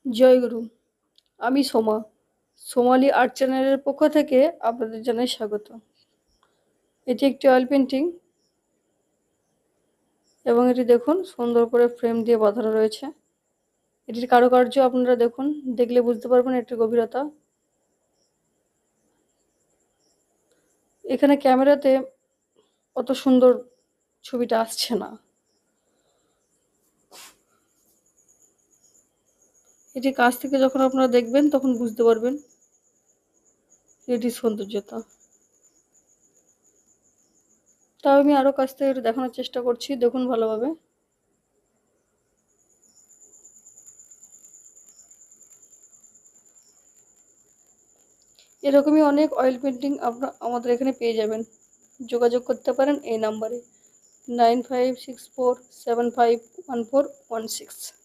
জয়গুরু। আমি Soma. Somali art চ্যানেলের পক্ষ থেকে আপনাদের জানাই স্বাগত। এটি একটি অয়েল পেন্টিং এবং এটি দেখুন সুন্দর করে ফ্রেম দিয়ে বাঁধানো রয়েছে। এটির কারুকার্য আপনারা দেখুন, দেখলে বুঝতে পারবেন এটির গভীরতা। এখানে ক্যামেরাতে অত সুন্দর ছবিটা আসছে না। এটি কাছ থেকে যখন আপনারা দেখবেন তখন বুঝতে পারবেন এটির সৌন্দর্যতা। তাও আমি আরও কাছ থেকে একটু দেখানোর চেষ্টা করছি, দেখুন ভালোভাবে। এরকমই অনেক অয়েল পেন্টিং আপনারা আমাদের এখানে পেয়ে যাবেন। যোগাযোগ করতে পারেন এই নাম্বারে 9564751416।